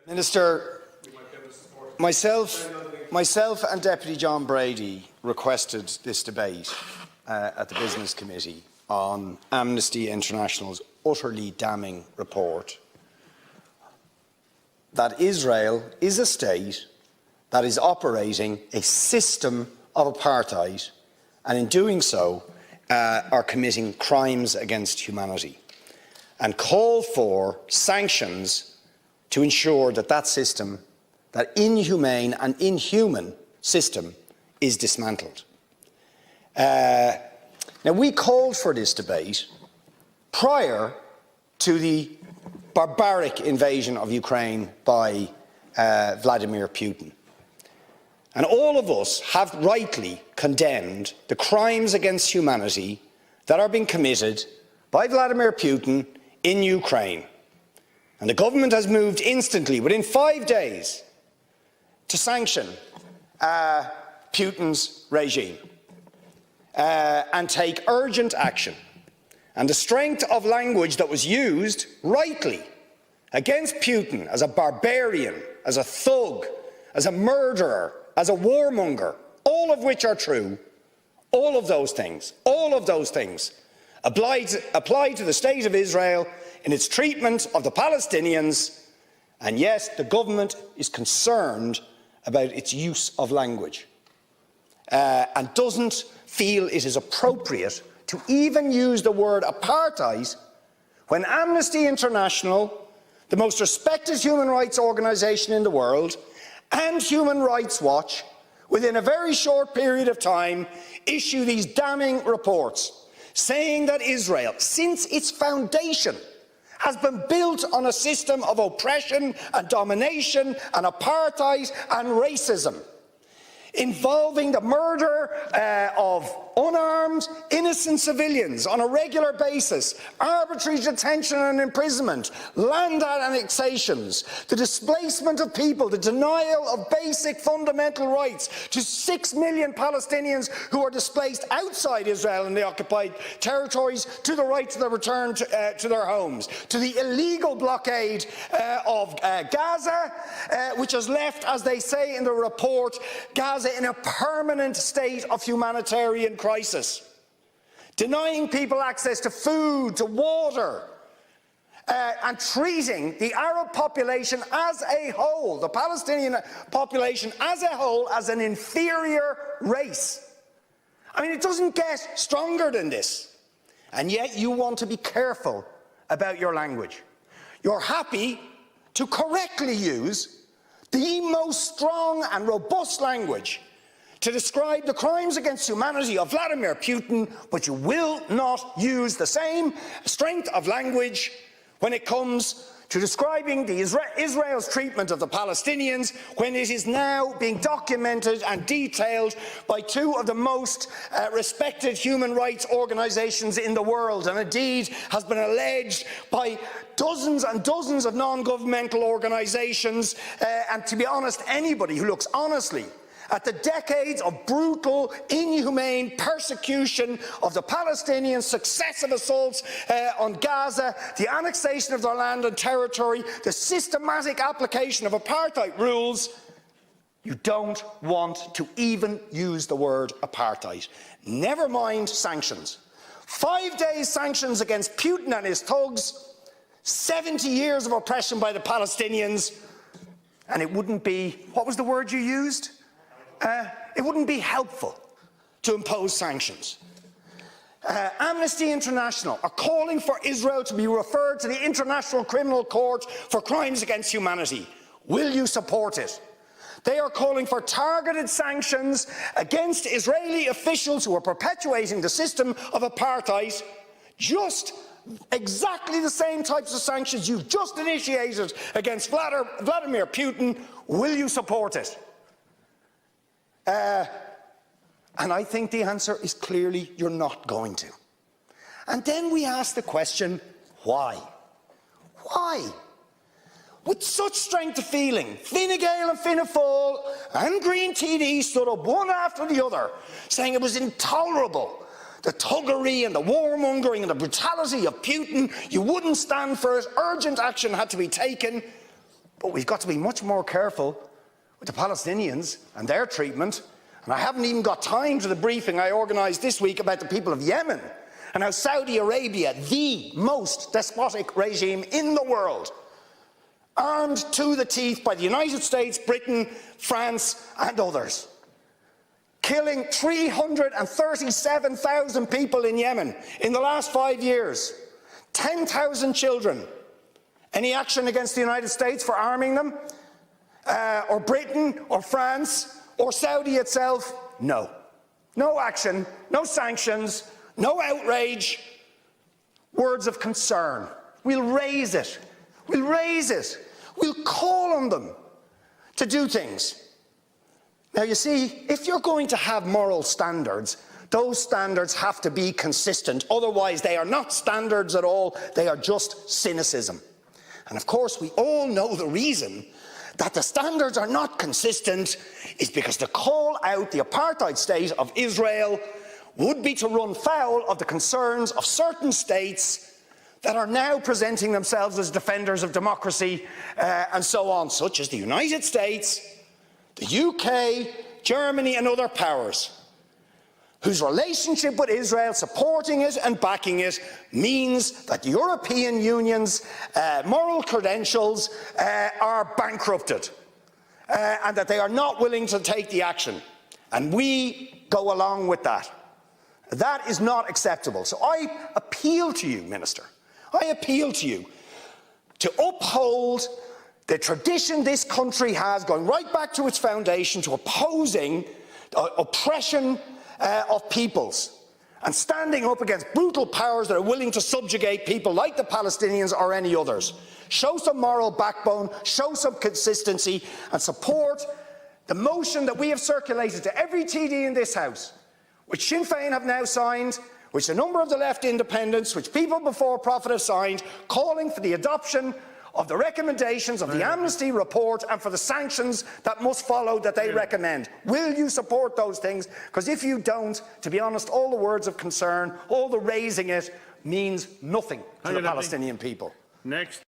Minister, myself and Deputy John Brady requested this debate at the Business Committee on Amnesty International's utterly damning report that Israel is a state that is operating a system of apartheid and in doing so are committing crimes against humanity, and call for sanctions to ensure that that system, that inhumane and inhuman system, is dismantled. Now, we called for this debate prior to the barbaric invasion of Ukraine by Vladimir Putin. And all of us have rightly condemned the crimes against humanity that are being committed by Vladimir Putin in Ukraine. And the government has moved instantly, within 5 days, to sanction Putin's regime and take urgent action. And the strength of language that was used, rightly, against Putin as a barbarian, as a thug, as a murderer, as a warmonger, all of which are true, all of those things apply to the State of Israel in its treatment of the Palestinians, and yes, the government is concerned about its use of language and doesn't feel it is appropriate to even use the word apartheid when Amnesty International, the most respected human rights organisation in the world, and Human Rights Watch, within a very short period of time, issue these damning reports saying that Israel, since its foundation, has been built on a system of oppression and domination and apartheid and racism, involving the murder of unarmed, innocent civilians on a regular basis, arbitrary detention and imprisonment, land annexations, the displacement of people, the denial of basic fundamental rights to 6 million Palestinians who are displaced outside Israel and the occupied territories, to the right to the return to their homes, to the illegal blockade of Gaza, which has left, as they say in the report, Gaza in a permanent state of humanitarian crisis, denying people access to food, to water, and treating the Arab population as a whole, the Palestinian population as a whole, as an inferior race. I mean, it doesn't get stronger than this. And yet you want to be careful about your language. You're happy to correctly use the most strong and robust language to describe the crimes against humanity of Vladimir Putin, but you will not use the same strength of language when it comes to describing Israel's treatment of the Palestinians, when it is now being documented and detailed by two of the most respected human rights organisations in the world, and indeed has been alleged by dozens and dozens of non-governmental organisations, and to be honest, anybody who looks honestly at the decades of brutal, inhumane persecution of the Palestinians, successive assaults on Gaza, the annexation of their land and territory, the systematic application of apartheid rules, you don't want to even use the word apartheid. Never mind sanctions. 5 days sanctions against Putin and his thugs, 70 years of oppression by the Palestinians, and it wouldn't be, what was the word you used? It wouldn't be helpful to impose sanctions. Amnesty International are calling for Israel to be referred to the International Criminal Court for crimes against humanity. Will you support it? They are calling for targeted sanctions against Israeli officials who are perpetuating the system of apartheid, just exactly the same types of sanctions you've just initiated against Vladimir Putin. Will you support it? And I think the answer is clearly you're not going to. And then we ask the question, why? Why? With such strength of feeling, Fine Gael and Fianna Fáil and Green TD stood up one after the other, saying it was intolerable, the thuggery and the warmongering and the brutality of Putin. You wouldn't stand for it. Urgent action had to be taken. But we've got to be much more careful with the Palestinians and their treatment. And I haven't even got time to the briefing I organised this week about the people of Yemen and how Saudi Arabia, the most despotic regime in the world, armed to the teeth by the United States, Britain, France and others, killing 337,000 people in Yemen in the last 5 years, 10,000 children. Any action against the United States for arming them? Or Britain, or France, or Saudi itself? No. No action, no sanctions, no outrage. Words of concern. We'll raise it. We'll raise it. We'll call on them to do things. Now, you see, if you're going to have moral standards, those standards have to be consistent. Otherwise, they are not standards at all. They are just cynicism. And of course, we all know the reason that the standards are not consistent is because to call out the apartheid state of Israel would be to run foul of the concerns of certain states that are now presenting themselves as defenders of democracy and so on, such as the United States, the UK, Germany and other powers, whose relationship with Israel, supporting it and backing it, means that the European Union's moral credentials are bankrupted and that they are not willing to take the action. And we go along with that. That is not acceptable. So I appeal to you, Minister, I appeal to you to uphold the tradition this country has, going right back to its foundation, to opposing oppression of peoples and standing up against brutal powers that are willing to subjugate people like the Palestinians or any others. Show some moral backbone, show some consistency and support the motion that we have circulated to every TD in this House, which Sinn Féin have now signed, which a number of the left independents, which People Before Profit have signed, calling for the adoption of the recommendations of the Amnesty report and for the sanctions that must follow that they recommend. Will you support those things? Because if you don't, to be honest, all the words of concern, all the raising it, means nothing to the Palestinian people. Next.